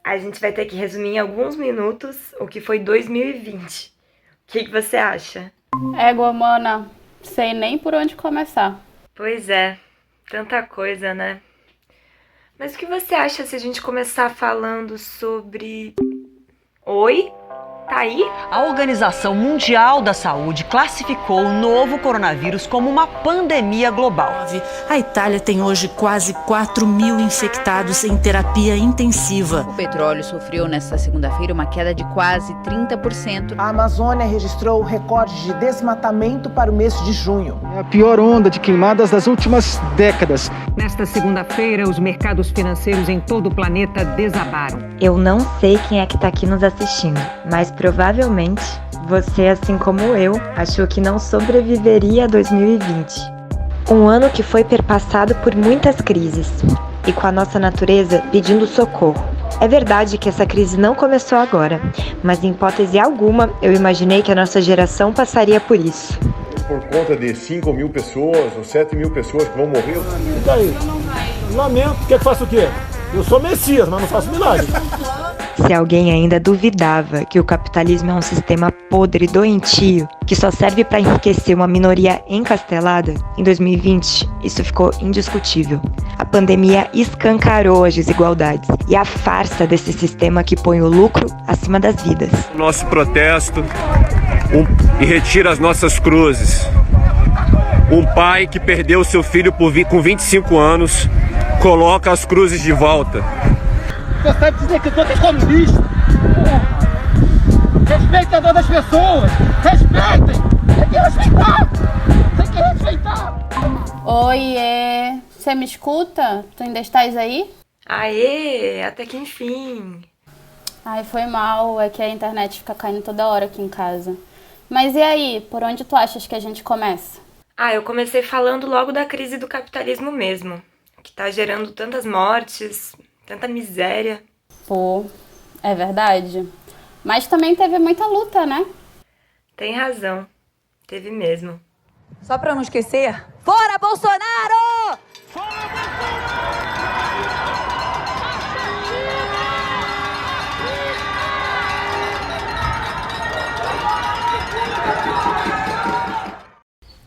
A gente vai ter que resumir em alguns minutos o que foi 2020. O que você acha? Égua, mana, sei nem por onde começar. Pois é, tanta coisa, né? Mas o que você acha se a gente começar falando sobre... Oi? Tá aí? A Organização Mundial da Saúde classificou o novo coronavírus como uma pandemia global. A Itália tem hoje quase 4.000 infectados em terapia intensiva. O petróleo sofreu nesta segunda-feira uma queda de quase 30%. A Amazônia registrou o recorde de desmatamento para o mês de junho. É a pior onda de queimadas das últimas décadas. Nesta segunda-feira, os mercados financeiros em todo o planeta desabaram. Eu não sei quem é que tá aqui nos assistindo, mas provavelmente você, assim como eu, achou que não sobreviveria a 2020. Um ano que foi perpassado por muitas crises e com a nossa natureza pedindo socorro. É verdade que essa crise não começou agora, mas em hipótese alguma eu imaginei que a nossa geração passaria por isso. Por conta de 5.000 pessoas ou 7.000 pessoas que vão morrer. E daí? Lamento, quer que faça o quê? Eu sou Messias, mas não faço milagre. Se alguém ainda duvidava que o capitalismo é um sistema podre e doentio, que só serve para enriquecer uma minoria encastelada, em 2020 isso ficou indiscutível. A pandemia escancarou as desigualdades e a farsa desse sistema que põe o lucro acima das vidas. Nosso protesto e retira as nossas cruzes. Um pai que perdeu seu filho com 25 anos coloca as cruzes de volta. Você sabe dizer que eu sou comunista? Respeita a dor das pessoas! Respeitem! Tem que respeitar! Tem que respeitar! Oiê, você me escuta? Tu ainda estás aí? Aê, até que enfim. Ai, foi mal, é que a internet fica caindo toda hora aqui em casa. Mas e aí, por onde tu achas que a gente começa? Eu comecei falando logo da crise do capitalismo mesmo, que tá gerando tantas mortes, tanta miséria. Pô, é verdade. Mas também teve muita luta, né? Tem razão, teve mesmo. Só pra não esquecer, fora Bolsonaro!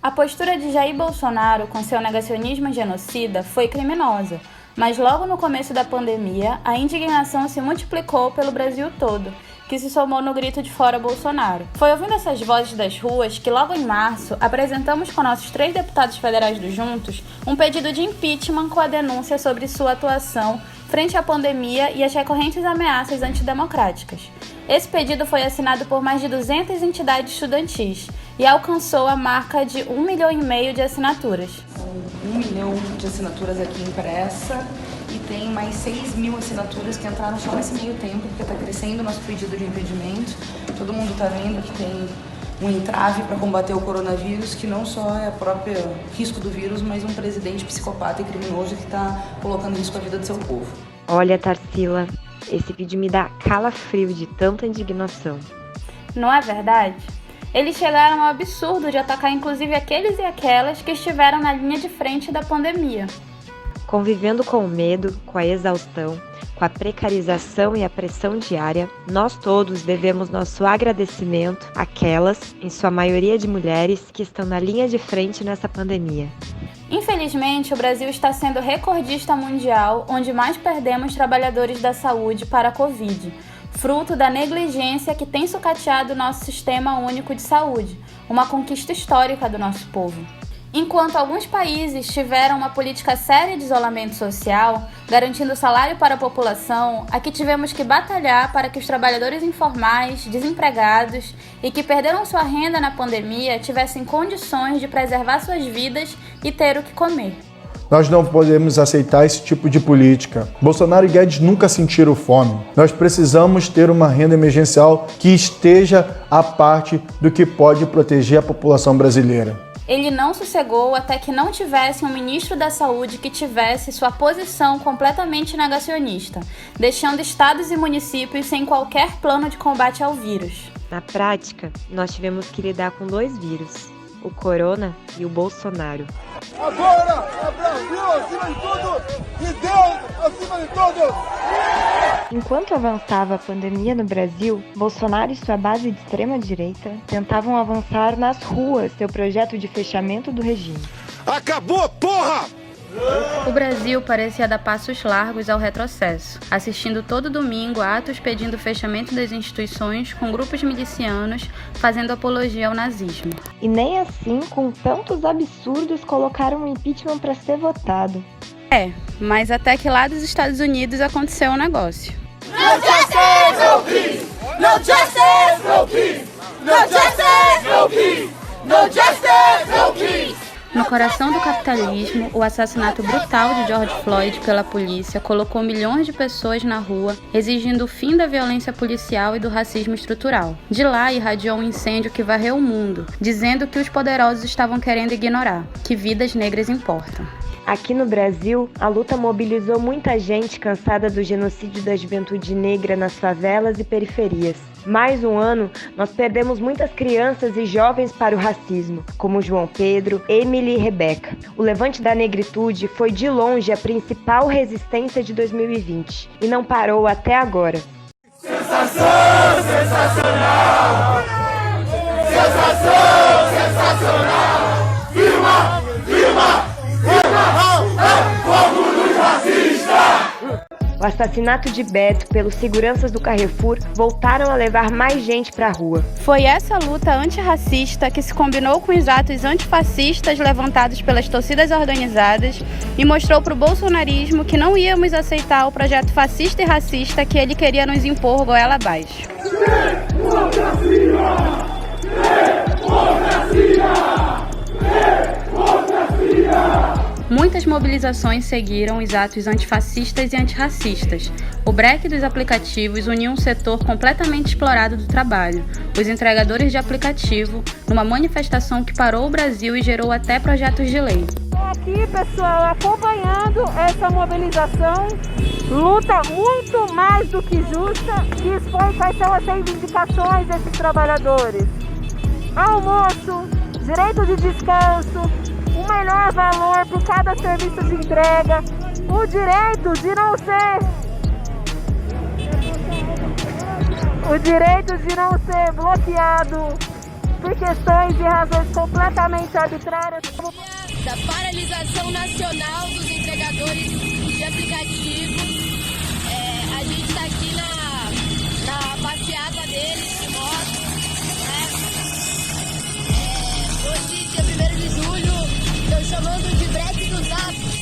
A postura de Jair Bolsonaro com seu negacionismo genocida foi criminosa, mas logo no começo da pandemia, a indignação se multiplicou pelo Brasil todo, que se somou no grito de fora Bolsonaro. Foi ouvindo essas vozes das ruas que logo em março apresentamos com nossos 3 deputados federais do Juntos um pedido de impeachment com a denúncia sobre sua atuação frente à pandemia e as recorrentes ameaças antidemocráticas. Esse pedido foi assinado por mais de 200 entidades estudantis e alcançou a marca de 1,5 milhão de assinaturas. São 1 milhão de assinaturas aqui impressa e tem mais 6.000 assinaturas que entraram só nesse meio tempo, porque está crescendo o nosso pedido de impedimento. Todo mundo está vendo que tem um entrave para combater o coronavírus, que não só é o próprio risco do vírus, mas um presidente psicopata e criminoso que está colocando em risco a vida do seu povo. Olha, Tarsila, esse vídeo me dá calafrio de tanta indignação. Não é verdade? Eles chegaram ao absurdo de atacar inclusive aqueles e aquelas que estiveram na linha de frente da pandemia. Convivendo com o medo, com a exaustão, com a precarização e a pressão diária, nós todos devemos nosso agradecimento àquelas, em sua maioria de mulheres, que estão na linha de frente nessa pandemia. Infelizmente, o Brasil está sendo recordista mundial, onde mais perdemos trabalhadores da saúde para a Covid, fruto da negligência que tem sucateado o nosso Sistema Único de Saúde, uma conquista histórica do nosso povo. Enquanto alguns países tiveram uma política séria de isolamento social, garantindo salário para a população, aqui tivemos que batalhar para que os trabalhadores informais, desempregados e que perderam sua renda na pandemia tivessem condições de preservar suas vidas e ter o que comer. Nós não podemos aceitar esse tipo de política. Bolsonaro e Guedes nunca sentiram fome. Nós precisamos ter uma renda emergencial que esteja à parte do que pode proteger a população brasileira. Ele não sossegou até que não tivesse um ministro da Saúde que tivesse sua posição completamente negacionista, deixando estados e municípios sem qualquer plano de combate ao vírus. Na prática, nós tivemos que lidar com 2 vírus, o corona e o Bolsonaro. Agora é Brasil acima de tudo e Deus acima de todos! Enquanto avançava a pandemia no Brasil, Bolsonaro e sua base de extrema-direita tentavam avançar nas ruas seu projeto de fechamento do regime. Acabou, porra! O Brasil parecia dar passos largos ao retrocesso, assistindo todo domingo a atos pedindo o fechamento das instituições com grupos milicianos fazendo apologia ao nazismo. E nem assim, com tantos absurdos, colocaram um impeachment para ser votado. Mas até que lá dos Estados Unidos aconteceu um negócio. No justice, no peace! No justice, no peace! No justice, no peace! No justice, no peace! No coração do capitalismo, o assassinato brutal de George Floyd pela polícia colocou milhões de pessoas na rua, exigindo o fim da violência policial e do racismo estrutural. De lá irradiou um incêndio que varreu o mundo, dizendo que os poderosos estavam querendo ignorar, que vidas negras importam. Aqui no Brasil, a luta mobilizou muita gente cansada do genocídio da juventude negra nas favelas e periferias. Mais um ano, nós perdemos muitas crianças e jovens para o racismo, como João Pedro, Emily e Rebeca. O levante da negritude foi de longe a principal resistência de 2020 e não parou até agora. Sensação, sensacional! Sensação, sensacional! Firma, firma! O assassinato de Beto pelos seguranças do Carrefour voltaram a levar mais gente para a rua. Foi essa luta antirracista que se combinou com os atos antifascistas levantados pelas torcidas organizadas e mostrou para o bolsonarismo que não íamos aceitar o projeto fascista e racista que ele queria nos impor goela abaixo. Democracia! Democracia! Democracia! Muitas mobilizações seguiram os atos antifascistas e antirracistas. O break dos aplicativos uniu um setor completamente explorado do trabalho, os entregadores de aplicativo, numa manifestação que parou o Brasil e gerou até projetos de lei. Estou aqui, pessoal, acompanhando essa mobilização, luta muito mais do que justa, que expõe quais são as reivindicações desses trabalhadores. Almoço, direito de descanso, o melhor valor por cada serviço de entrega, o direito de não ser bloqueado por questões e razões completamente arbitrárias. Da paralisação nacional dos entregadores de aplicativos, a gente está aqui na passeata deles de moto, né? Hoje, dia 1º de julho, estão chamando de break dos atos,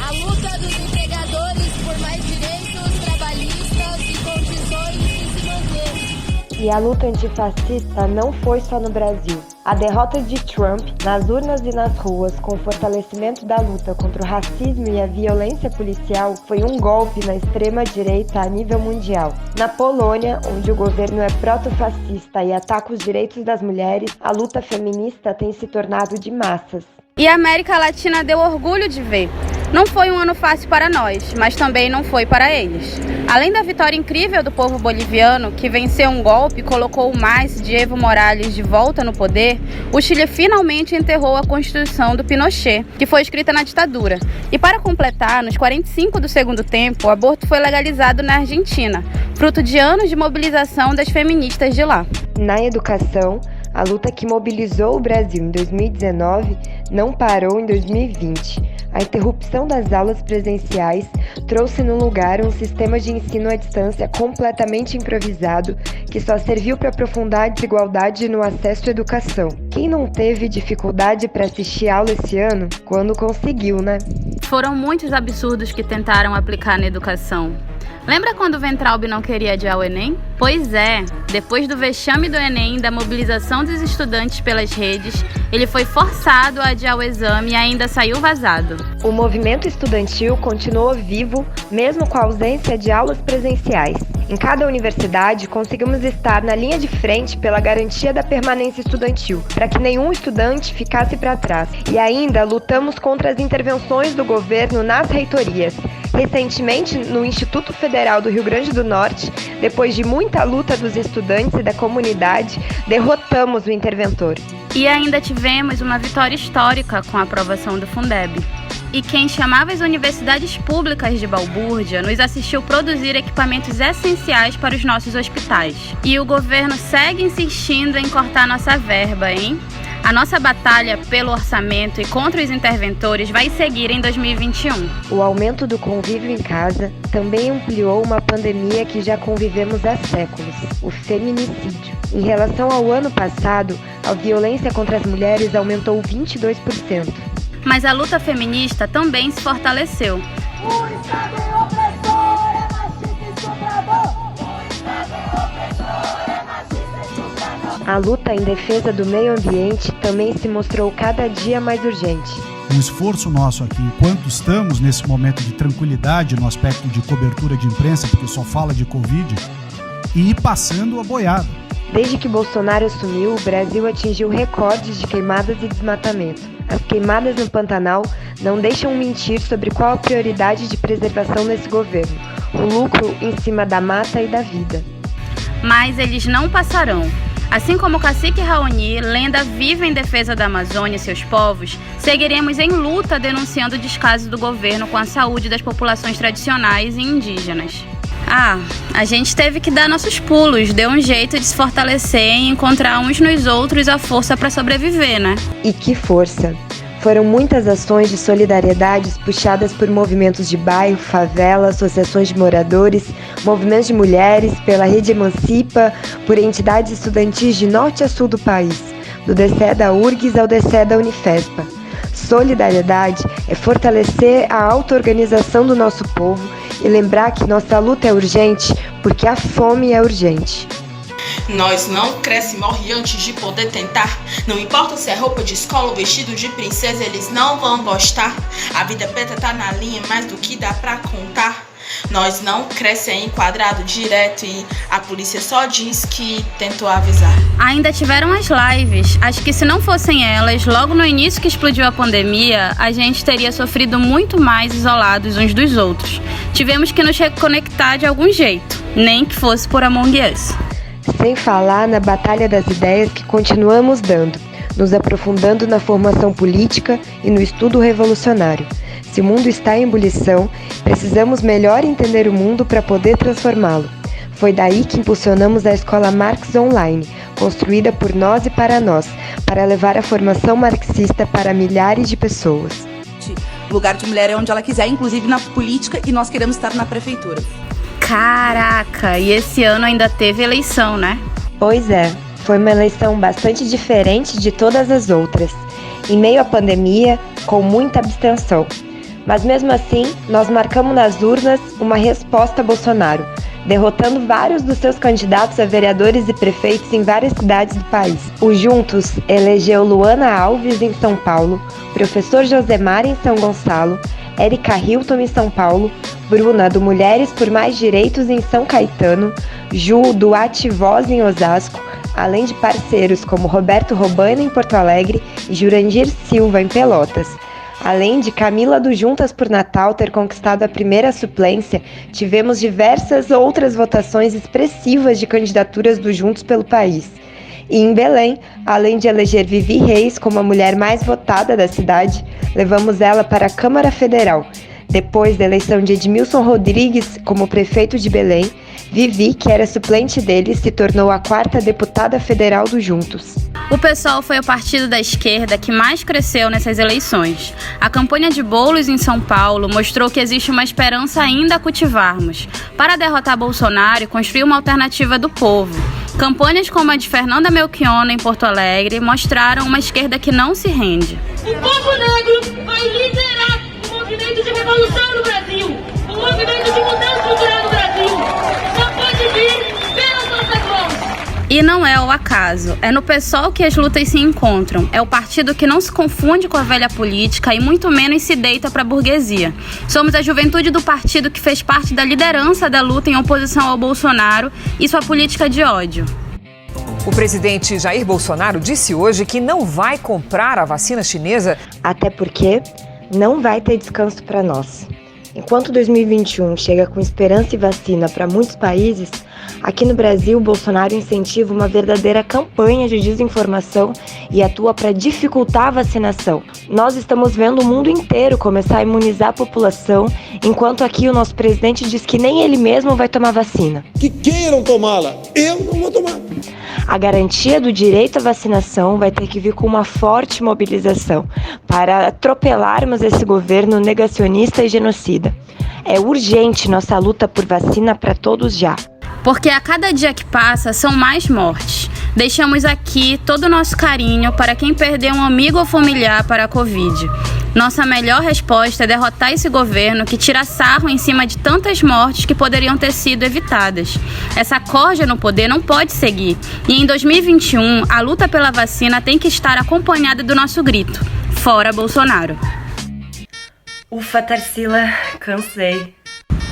a luta dos entregadores por mais direitos trabalhistas e condições de se manter. E a luta antifascista não foi só no Brasil. A derrota de Trump nas urnas e nas ruas, com o fortalecimento da luta contra o racismo e a violência policial, foi um golpe na extrema-direita a nível mundial. Na Polônia, onde o governo é proto-fascista e ataca os direitos das mulheres, a luta feminista tem se tornado de massas. E a América Latina deu orgulho de ver. Não foi um ano fácil para nós, mas também não foi para eles. Além da vitória incrível do povo boliviano, que venceu um golpe e colocou o MAS de Evo Morales de volta no poder, o Chile finalmente enterrou a Constituição do Pinochet, que foi escrita na ditadura. E para completar, nos 45 do segundo tempo, o aborto foi legalizado na Argentina, fruto de anos de mobilização das feministas de lá. Na educação, a luta que mobilizou o Brasil em 2019 não parou em 2020. A interrupção das aulas presenciais trouxe no lugar um sistema de ensino à distância completamente improvisado que só serviu para aprofundar a desigualdade no acesso à educação. Quem não teve dificuldade para assistir aula esse ano, quando conseguiu, né? Foram muitos absurdos que tentaram aplicar na educação. Lembra quando o Weintraub não queria adiar o Enem? Pois é, depois do vexame do Enem e da mobilização dos estudantes pelas redes, ele foi forçado a adiar o exame e ainda saiu vazado. O movimento estudantil continuou vivo, mesmo com a ausência de aulas presenciais. Em cada universidade, conseguimos estar na linha de frente pela garantia da permanência estudantil, para que nenhum estudante ficasse para trás. E ainda lutamos contra as intervenções do governo nas reitorias. Recentemente, no Instituto Federal do Rio Grande do Norte, depois de muita luta dos estudantes e da comunidade, derrotamos o interventor. E ainda tivemos uma vitória histórica com a aprovação do Fundeb. E quem chamava as universidades públicas de balbúrdia nos assistiu produzir equipamentos essenciais para os nossos hospitais. E o governo segue insistindo em cortar nossa verba, hein? A nossa batalha pelo orçamento e contra os interventores vai seguir em 2021. O aumento do convívio em casa também ampliou uma pandemia que já convivemos há séculos, o feminicídio. Em relação ao ano passado, a violência contra as mulheres aumentou 22%. Mas a luta feminista também se fortaleceu. O Estado opressor é machista e estuprador. O Estado opressor é machista e estuprador. A luta em defesa do meio ambiente também se mostrou cada dia mais urgente. Um esforço nosso aqui, enquanto estamos nesse momento de tranquilidade no aspecto de cobertura de imprensa, porque só fala de Covid, e ir passando a boiada. Desde que Bolsonaro assumiu, o Brasil atingiu recordes de queimadas e desmatamento. As queimadas no Pantanal não deixam mentir sobre qual a prioridade de preservação desse governo: o lucro em cima da mata e da vida. Mas eles não passarão. Assim como o cacique Raoni, lenda viva em defesa da Amazônia e seus povos, seguiremos em luta denunciando o descaso do governo com a saúde das populações tradicionais e indígenas. A gente teve que dar nossos pulos, deu um jeito de se fortalecer e encontrar uns nos outros a força para sobreviver, né? E que força! Foram muitas ações de solidariedade puxadas por movimentos de bairro, favela, associações de moradores, movimentos de mulheres, pela Rede Emancipa, por entidades estudantis de norte a sul do país, do DCE da URGS ao DCE da Unifespa. Solidariedade é fortalecer a auto-organização do nosso povo e lembrar que nossa luta é urgente porque a fome é urgente. Nós não cresce e morre antes de poder tentar. Não importa se é roupa de escola ou vestido de princesa, eles não vão gostar. A vida preta tá na linha, mais do que dá pra contar. Nós não cresce em quadrado direto e a polícia só diz que tentou avisar. Ainda tiveram as lives. Acho que se não fossem elas, logo no início que explodiu a pandemia, a gente teria sofrido muito mais isolados uns dos outros. Tivemos que nos reconectar de algum jeito, nem que fosse por Among Us. Sem falar na batalha das ideias que continuamos dando, nos aprofundando na formação política e no estudo revolucionário. Se o mundo está em ebulição, precisamos melhor entender o mundo para poder transformá-lo. Foi daí que impulsionamos a Escola Marx Online, construída por nós e para nós, para levar a formação marxista para milhares de pessoas. O lugar de mulher é onde ela quiser, inclusive na política, e nós queremos estar na prefeitura. Caraca, e esse ano ainda teve eleição, né? Pois é, foi uma eleição bastante diferente de todas as outras, em meio à pandemia, com muita abstenção. Mas mesmo assim, nós marcamos nas urnas uma resposta a Bolsonaro, derrotando vários dos seus candidatos a vereadores e prefeitos em várias cidades do país. O Juntos elegeu Luana Alves em São Paulo, Professor Josemar em São Gonçalo, Érica Hilton em São Paulo, Bruna do Mulheres por Mais Direitos em São Caetano, Ju do Ativoz em Osasco, além de parceiros como Roberto Robana em Porto Alegre e Jurandir Silva em Pelotas. Além de Camila do Juntas por Natal ter conquistado a primeira suplência, tivemos diversas outras votações expressivas de candidaturas do Juntos pelo país. E em Belém, além de eleger Vivi Reis como a mulher mais votada da cidade, levamos ela para a Câmara Federal. Depois da eleição de Edmilson Rodrigues como prefeito de Belém, Vivi, que era suplente dele, se tornou a 4ª deputada federal do Juntos. O PSOL foi o partido da esquerda que mais cresceu nessas eleições. A campanha de Boulos em São Paulo mostrou que existe uma esperança ainda a cultivarmos para derrotar Bolsonaro e construir uma alternativa do povo. Campanhas como a de Fernanda Melchiona em Porto Alegre mostraram uma esquerda que não se rende. O povo negro vai liderar o movimento de revolução no Brasil, o movimento de mudança cultural no Brasil. Só pode vir pelas nossas mãos. E não é o acaso, é no PSOL que as lutas se encontram. É o partido que não se confunde com a velha política e muito menos se deita para a burguesia. Somos a juventude do partido que fez parte da liderança da luta em oposição ao Bolsonaro e sua política de ódio. O presidente Jair Bolsonaro disse hoje que não vai comprar a vacina chinesa. Até porque não vai ter descanso para nós. Enquanto 2021 chega com esperança e vacina para muitos países, Aqui no Brasil, o Bolsonaro incentiva uma verdadeira campanha de desinformação e atua para dificultar a vacinação. Nós estamos vendo o mundo inteiro começar a imunizar a população, enquanto aqui o nosso presidente diz que nem ele mesmo vai tomar vacina. Que queiram tomá-la, eu não vou tomar. A garantia do direito à vacinação vai ter que vir com uma forte mobilização para atropelarmos esse governo negacionista e genocida. É urgente nossa luta por vacina para todos já. Porque a cada dia que passa são mais mortes. Deixamos aqui todo o nosso carinho para quem perdeu um amigo ou familiar para a Covid. Nossa melhor resposta é derrotar esse governo que tira sarro em cima de tantas mortes que poderiam ter sido evitadas. Essa corja no poder não pode seguir. E em 2021, a luta pela vacina tem que estar acompanhada do nosso grito: fora Bolsonaro. Ufa, Tarsila, cansei.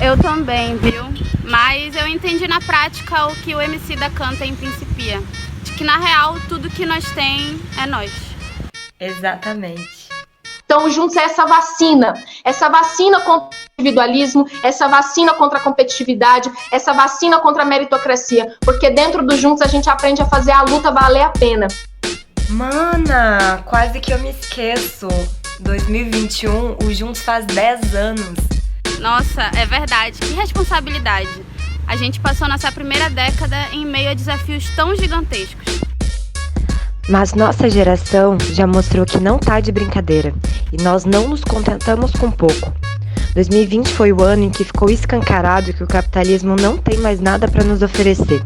Eu também, viu? Mas eu entendi na prática o que o Emicida canta em Principia. De que, na real, tudo que nós tem é nós. Exatamente. Então, juntos é essa vacina contra o individualismo, essa vacina contra a competitividade, essa vacina contra a meritocracia, porque dentro do Juntos a gente aprende a fazer a luta valer a pena. Mana, quase que eu me esqueço. 2021, o Juntos faz 10 anos. Nossa, é verdade, que responsabilidade. A gente passou nossa primeira década em meio a desafios tão gigantescos. Mas nossa geração já mostrou que não tá de brincadeira e nós não nos contentamos com pouco. 2020 foi o ano em que ficou escancarado que o capitalismo não tem mais nada para nos oferecer.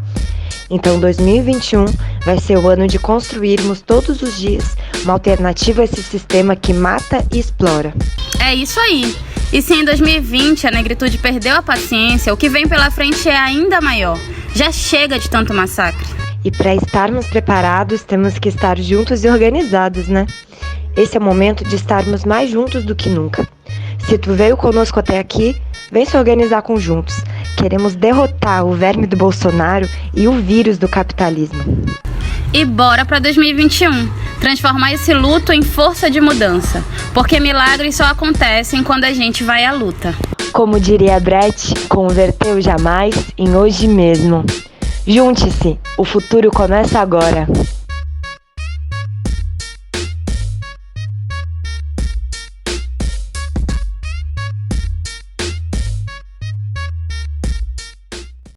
Então 2021 vai ser o ano de construirmos todos os dias uma alternativa a esse sistema que mata e explora. É isso aí. E se em 2020 a negritude perdeu a paciência, o que vem pela frente é ainda maior. Já chega de tanto massacre. E para estarmos preparados, temos que estar juntos e organizados, né? Esse é o momento de estarmos mais juntos do que nunca. Se tu veio conosco até aqui, vem se organizar com Juntos. Queremos derrotar o verme do Bolsonaro e o vírus do capitalismo. E bora para 2021, transformar esse luto em força de mudança, porque milagres só acontecem quando a gente vai à luta. Como diria Brecht, converteu jamais em hoje mesmo. Junte-se, o futuro começa agora.